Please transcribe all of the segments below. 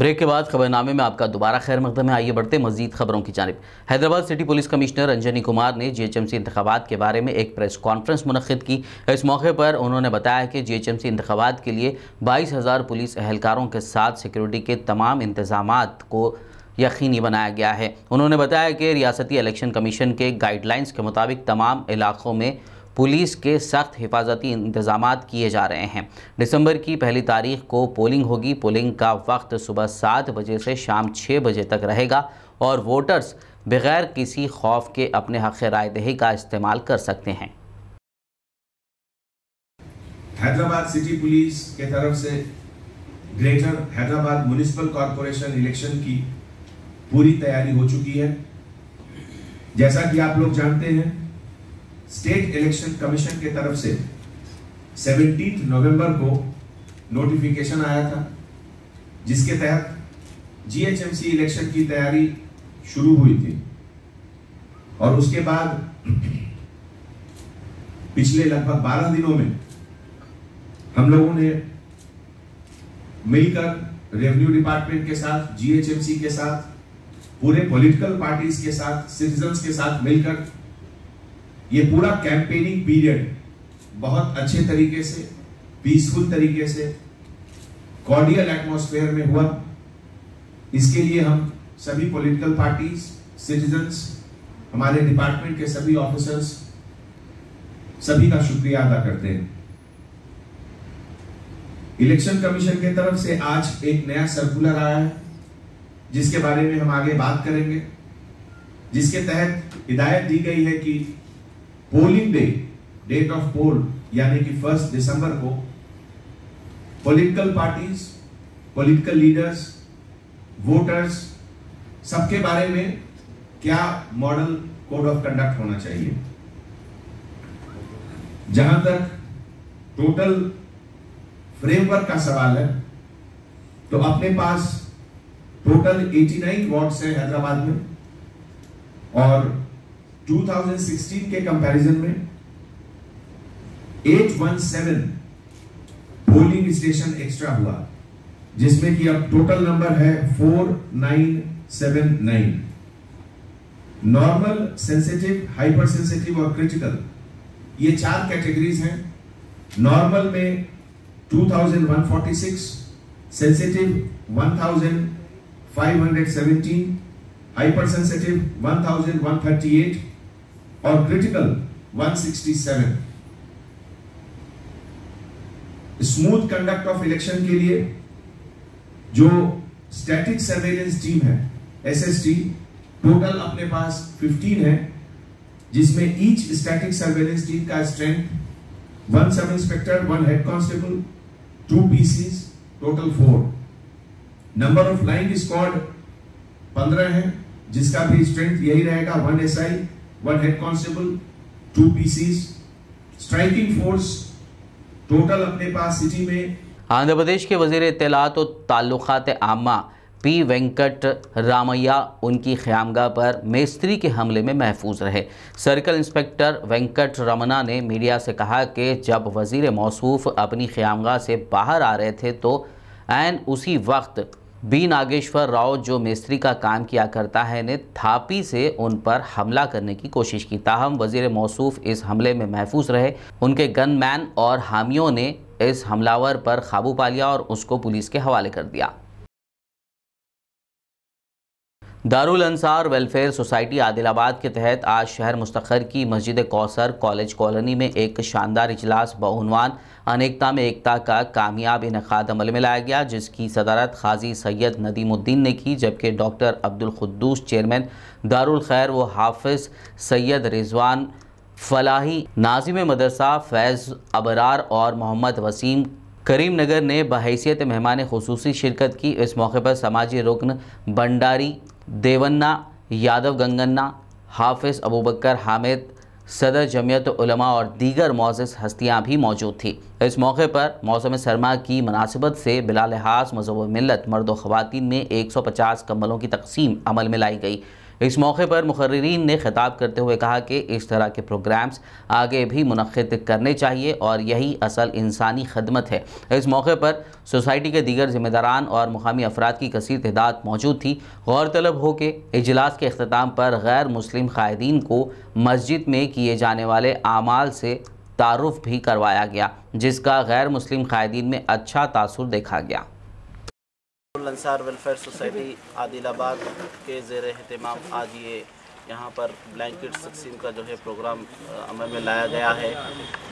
Break के बाद खबरनामे में आपका दोबारा खैर मकदम है। आइए बढ़ते मजीद खबरों की जानिब। Hyderabad city police commissioner Anjani Kumar ने जीएचएमसी इंतखाबात के बारे में एक प्रेस कॉन्फ्रेंस मुनक्किद की। इस मौके पर उन्होंने बताया कि जीएचएमसी इंतखाबात के लिए 22,000 पुलिस एहलकारों के साथ सिक्योरिटी के तमाम इंतजामात को यकीनी बनाया गया है। उन्होंने बताया कि रियासती इलेक्शन कमीशन के गाइडलाइंस के मुताबिक तमाम इलाकों में पुलिस के सख्त हिफाजती इंतजामात किए जा रहे हैं। दिसंबर की 1 तारीख को पोलिंग होगी। पोलिंग का वक्त सुबह 7 बजे से शाम 6 बजे तक रहेगा और वोटर्स बगैर किसी खौफ के अपने हक़ राय दही का इस्तेमाल कर सकते हैं। हैदराबाद सिटी पुलिस के तरफ से greater Hyderabad municipal corporation election की पूरी तैयारी हो चुकी है। जैसा कि आप लोग जानते हैं, स्टेट इलेक्शन कमीशन के तरफ से 17 नवंबर को नोटिफिकेशन आया था, जिसके तहत जीएचएमसी इलेक्शन की तैयारी शुरू हुई थी और उसके बाद पिछले लगभग 12 दिनों में हम लोगों ने मिलकर रेवेन्यू डिपार्टमेंट के साथ, जीएचएमसी के साथ, पूरे पॉलिटिकल पार्टीज के साथ, सिटीजन्स के साथ मिलकर ये पूरा कैंपेनिंग पीरियड बहुत अच्छे तरीके से, पीसफुल तरीके से, कॉर्डियल एटमॉस्फेयर में हुआ। इसके लिए हम सभी पॉलिटिकल पार्टीज, सिटीजन्स, हमारे डिपार्टमेंट के सभी ऑफिसर्स, सभी का शुक्रिया अदा करते हैं। इलेक्शन कमीशन की तरफ से आज एक नया सर्कुलर आया है, जिसके बारे में हम आगे बात करेंगे, जिसके तहत हिदायत दी गई है कि पोलिंग डे, डेट ऑफ पोल यानी कि 1 दिसंबर को political parties, political leaders, voters, सबके बारे में क्या मॉडल कोड ऑफ कंडक्ट होना चाहिए। जहां तक टोटल फ्रेमवर्क का सवाल है, तो अपने पास टोटल 89 वार्ड्स है हैदराबाद में और 2016 के कंपैरिजन में 817 पोलिंग स्टेशन एक्स्ट्रा हुआ, जिसमें कि अब टोटल नंबर है 4979। नॉर्मल, सेंसिटिव, हाइपर सेंसिटिव और क्रिटिकल, ये 4 कैटेगरीज हैं। नॉर्मल में 2146, सेंसिटिव 1517, हाइपर सेंसिटिव 1138 और critical 167। Smooth conduct of election के लिए जो स्टैटिक सर्वेलेंस टीम है, एसएसटी, टोटल अपने पास 15 है, जिसमें ईच स्टैटिक सर्वेलेंस टीम का strength 1 sub inspector, 1 head constable, 2 PCs, total 4। Number of flying squad 15 है, जिसका भी स्ट्रेंथ यही रहेगा, 1 SI, 1 head constable, 2 PCs. Striking force total अपने पास सिटी में। आंध्र प्रदेश के वजीर इत्तलात और ताल्लुकात आम्मा पी वेंकट रामैया उनकी ख़यामगाह पर मेस्त्री के हमले में महफूज रहे। सर्कल इंस्पेक्टर वेंकट रमना ने मीडिया से कहा कि जब वजीर मौसूफ अपनी ख़यामगाह से बाहर आ रहे थे तो ऐन उसी वक्त बी नागेश्वर राव, जो मेस्त्री का काम किया करता है, ने थापी से उन पर हमला करने की कोशिश की। ताहम वजीर मौसूफ इस हमले में महफूज रहे। उनके गनमैन और हामियों ने इस हमलावर पर काबू पा लिया और उसको पुलिस के हवाले कर दिया। दारुल अंसार वेलफेयर सोसाइटी आदिलाबाद के तहत आज शहर मुस्तखर की मस्जिद कौसर कॉलेज कॉलोनी में एक शानदार इजलास बउनवान अनेकता में एकता का कामयाब इनेकाद अमल में लाया गया, जिसकी सदारत खाजी सैयद नदीमुद्दीन ने की, जबकि डॉक्टर अब्दुल खुद्दूस चेयरमैन दारुल खैर व हाफिज सैयद रिजवान फलाही, नाजिम मदरसा फैज़ अबरार और मोहम्मद वसीम करीम नगर ने बहैसियत मेहमान खुसूसी शिरकत की। इस मौके पर समाजी रुकन भंडारी देवन्ना, यादव गंगन्ना, हाफिज अबूबकर हामिद, सदर जमियत उलमा और दीगर मौज़िज़ हस्तियाँ भी मौजूद थी। इस मौके पर मौसम सरमा की मुनासिबत से बिला लिहाज मज़हब व मिल्लत मर्द व ख़वातीन में 150 कंबलों की तकसीम अमल में लाई गई। इस मौके पर मुकर्रिरीन ने खिताब करते हुए कहा कि इस तरह के प्रोग्राम्स आगे भी मुनक्किद करने चाहिए और यही असल इंसानी खदमत है। इस मौके पर सोसाइटी के दीगर जिम्मेदारान और मुकामी अफराद की कसीर तादाद मौजूद थी। गौरतलब हो कि इजलास के अख्ताम पर गैर मुस्लिम कायदीन को मस्जिद में किए जाने वाले आमाल से तारुफ भी करवाया गया, जिसका गैर मुस्लिम कायदीन में अच्छा तासुर देखा गया। अंसार वेलफेयर सोसाइटी आदिलाबाद के ज़ेर एहतमाम आज ये यहाँ पर ब्लैंकेट्स तकसीम का जो है प्रोग्राम अमल में लाया गया है।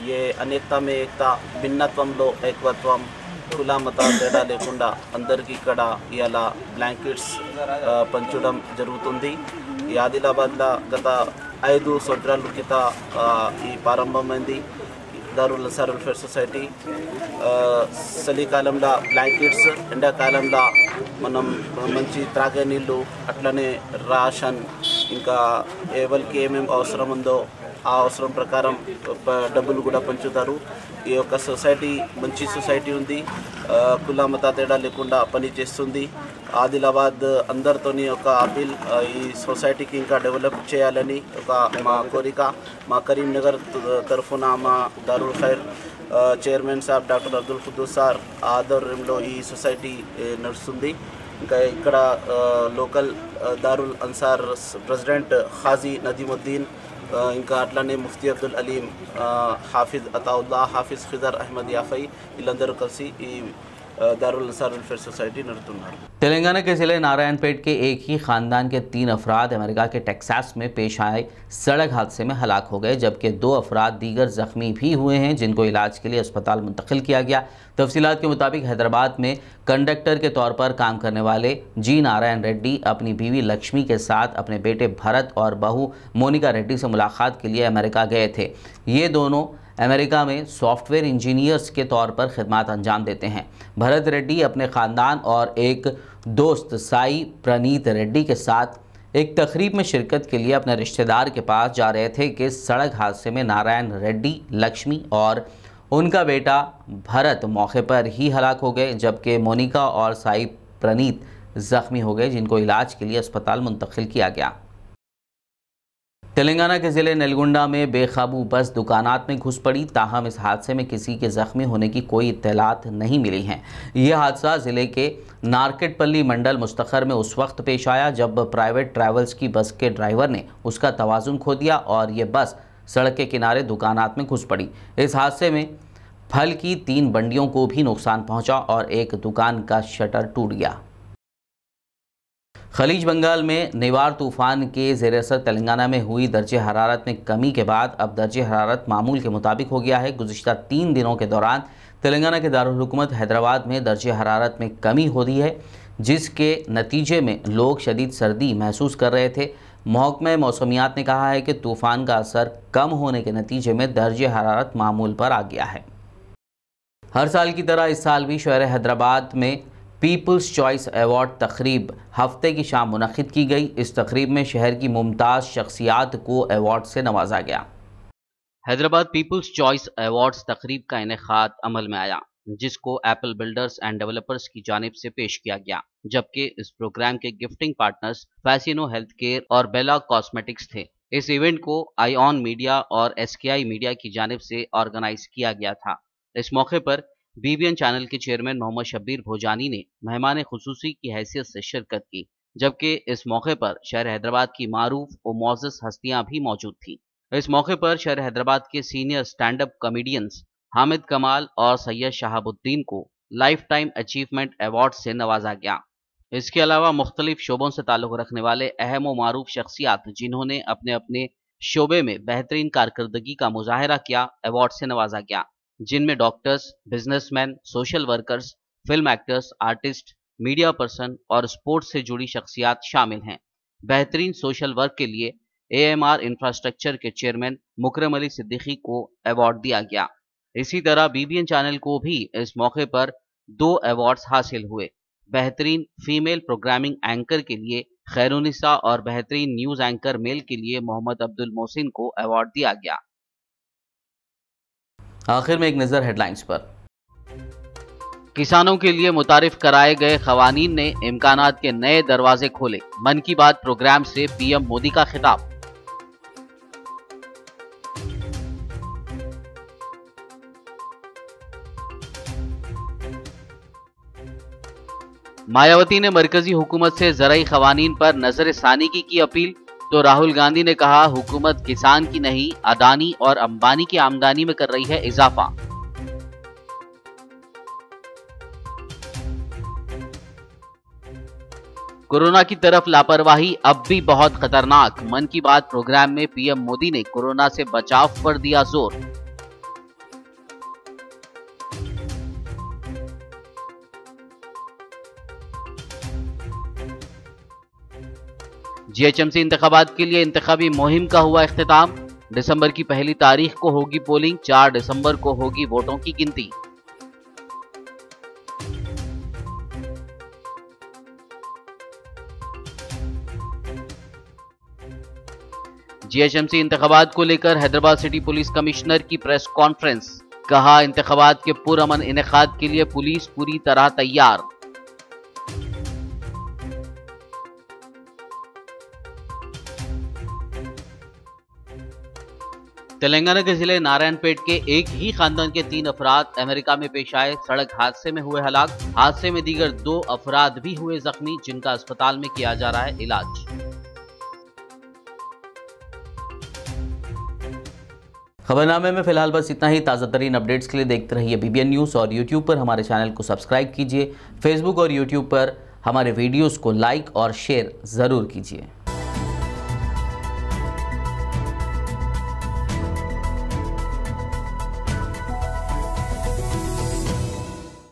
ये अनेकता में एकता, भिन्नत्वंलो एकवत्वम, खुला मता తేడా లేకుండా అందరికీ ఇక్కడ ఇలా బ్లాంకెట్స్ పంచడం జరుగుతుంది। ఈ ఆదిలాబాద్లో గత 5 సంవత్సరాల క్రితం ఈ ప్రారంభమైంది దారుల్ అన్సార్ వెల్ఫేర్ సొసైటీ। చలికాలంలో బ్లాంకెట్స్, ఎండాకాలంలో మనం మంచి త్రాగే నీళ్ళు, అట్లనే రాషన్, ఇంకా ఎవరికి ఏమేమి అవసరం ఉందో ఆ అవసరం ప్రకారం డబ్బులు కూడా పంచుతారు। ఈ యొక్క సొసైటీ మంచి సొసైటీ ఉంది, కుల మత తేడా లేకుండా పని చేస్తుంది। ఆదిలాబాద్ అందరితోని ఒక అపీల్, ఈ సొసైటీకి ఇంకా డెవలప్ చేయాలని ఒక మా కోరిక। మా కరీంనగర్ తరఫున మా దారుల్ ఖైర్ చైర్మన్ సాబ్ డాక్టర్ అబ్దుల్ ఖుద్దూస్ సార్ ఆధ్వర్యంలో ఈ సొసైటీ నడుస్తుంది। ఇంకా ఇక్కడ లోకల్ దారుల్ అన్సార్ ప్రెసిడెంట్ ఖాజీ నదీముద్దీన్, ఇంకా అట్లనే ముఫ్తీ అబ్దుల్ అలీం, హాఫిజ్ అతాउल्ला, హాఫిజ్ ఖిదర్ అహ్మద్ యాఫై వీళ్ళందరూ కలిసి ఈ दारुल अंसार वेलफेयर सोसाइटी नడుతున్నారు। तेलंगाना के ज़िले नारायणपेट के एक ही ख़ानदान के 3 अफराद अमेरिका के टेक्सास में पेश आए सड़क हादसे में हलाक हो गए, जबकि 2 अफराद दीगर ज़ख्मी भी हुए हैं, जिनको इलाज के लिए अस्पताल मुंतकिल किया गया। तफसीलात के मुताबिक हैदराबाद में कंडक्टर के तौर पर काम करने वाले जी नारायण रेड्डी अपनी बीवी लक्ष्मी के साथ अपने बेटे भरत और बहू मोनिका रेड्डी से मुलाकात के लिए अमेरिका गए थे। ये दोनों अमेरिका में सॉफ्टवेयर इंजीनियर्स के तौर पर खिदमत अंजाम देते हैं। भरत रेड्डी अपने ख़ानदान और एक दोस्त साई प्रणीत रेड्डी के साथ एक तकरीब में शिरकत के लिए अपने रिश्तेदार के पास जा रहे थे कि सड़क हादसे में नारायण रेड्डी, लक्ष्मी और उनका बेटा भरत मौके पर ही हलाक हो गए, जबकि मोनिका और साई प्रणीत ज़ख्मी हो गए, जिनको इलाज के लिए अस्पताल मुंतकिल किया गया। तेलंगाना के ज़िले नलगुंडा में बेकाबू बस दुकानात में घुस पड़ी, ताहम इस हादसे में किसी के ज़ख्मी होने की कोई इत्तलात नहीं मिली हैं। यह हादसा ज़िले के नारकेटपल्ली मंडल मुस्तखर में उस वक्त पेश आया जब प्राइवेट ट्रैवल्स की बस के ड्राइवर ने उसका तवाज़ुन खो दिया और ये बस सड़क के किनारे दुकानात में घुस पड़ी। इस हादसे में फल की 3 बंडियों को भी नुकसान पहुँचा और एक दुकान का शटर टूट गया। खलीज बंगाल में निवार तूफ़ान के ज़ेर असर तेलंगाना में हुई दर्जे हरारत में कमी के बाद अब दर्जे हरारत मामूल के मुताबिक हो गया है। गुज़िश्ता 3 दिनों के दौरान तेलंगाना के दारुल हुकूमत हैदराबाद में दर्जे हरारत में कमी हो रही है, जिसके नतीजे में लोग शदीद सर्दी महसूस कर रहे थे। महकमा मौसमियात ने कहा है कि तूफ़ान का असर कम होने के नतीजे में दर्जे हरारत मामूल पर आ गया है। हर साल की तरह इस साल भी शहर हैदराबाद में पीपल्स चॉइस अवार्ड तकरीब हफ्ते की शाम मुनक़िद की गई। इस तकरीब में शहर की मुमताज़ शख्सियात को अवार्ड से नवाजा गया। हैदराबाद पीपल्स चॉइस अवार्ड्स तकरीब का इनेकाद अमल में आया, जिसको एप्पल बिल्डर्स एंड डेवलपर्स की जानिब से पेश किया गया, जबकि इस प्रोग्राम के gifting partners Fascino health care और बेला कॉस्मेटिक्स थे। इस इवेंट को आईऑन मीडिया और एसकेआई मीडिया की जानिब से ऑर्गेनाइज किया गया था। इस मौके पर बीबीएन चैनल के चेयरमैन मोहम्मद शब्बीर भोजानी ने मेहमान खुसूसी की हैसियत से शिरकत की, जबकि इस मौके पर शहर हैदराबाद की मारूफ और मोअज़्ज़ज़ हस्तियां भी मौजूद थीं। इस मौके पर शहर हैदराबाद के senior stand up comedians Hamid कमाल और सैयद शहाबुद्दीन को लाइफ टाइम अचीवमेंट अवार्ड से नवाजा गया। इसके अलावा मुख्तलिफ शोबों से ताल्लुक़ रखने वाले अहम व मारूफ शख्सियात जिन्होंने अपने अपने शोबे में बेहतरीन कारकर्दगी का मुजाहरा किया, अवार्ड से नवाजा गया, जिनमें doctors, businessman, social workers, film actors, artist, media person और स्पोर्ट्स से जुड़ी शख्सियात शामिल हैं। बेहतरीन सोशल वर्क के लिए AMR इंफ्रास्ट्रक्चर के चेयरमैन मुकरम अली सिद्दीकी को अवार्ड दिया गया। इसी तरह BBN चैनल को भी इस मौके पर 2 अवार्ड्स हासिल हुए। बेहतरीन फीमेल प्रोग्रामिंग एंकर के लिए खैरुनिसा और बेहतरीन न्यूज एंकर मेल के लिए मोहम्मद अब्दुल मोहसिन को अवार्ड दिया गया। आखिर में एक नज़र हेडलाइंस पर। किसानों के लिए मुतारिफ कराए गए खवानीन ने इम्कानात के नए दरवाजे खोले। मन की बात प्रोग्राम से पीएम मोदी का खिताब। मायावती ने मरकजी हुकूमत से ज़राई खवानीन पर नजरसानी की अपील, तो राहुल गांधी ने कहा हुकूमत किसान की नहीं अदानी और अंबानी की आमदनी में कर रही है इजाफा। कोरोना की तरफ लापरवाही अब भी बहुत खतरनाक। मन की बात प्रोग्राम में पीएम मोदी ने कोरोना से बचाव पर दिया जोर। जीएचएमसी इंतखाबात के लिए इंतखाबी मुहिम का हुआ इख्तिताम। दिसंबर की पहली तारीख को होगी पोलिंग, 4 दिसंबर को होगी वोटों की गिनती। जीएचएमसी इंतखाबात को लेकर हैदराबाद सिटी पुलिस कमिश्नर की प्रेस कॉन्फ्रेंस। कहा इंतखाबात के पुरअमन इनेकाद के लिए पुलिस पूरी तरह तैयार। तेलंगाना के जिले नारायणपेट के एक ही खानदान के 3 अफराद अमेरिका में पेश आए। सड़क हादसे में हुए हलाक। हादसे में दीगर 2 अफराद भी हुए जख्मी, जिनका अस्पताल में किया जा रहा है इलाज। खबरनामे में फिलहाल बस इतना ही। ताज़ा तरीन अपडेट्स के लिए देखते रहिए BBN न्यूज़ और YouTube पर हमारे चैनल को सब्सक्राइब कीजिए। फेसबुक और YouTube पर हमारे वीडियोज़ को लाइक और शेयर ज़रूर कीजिए।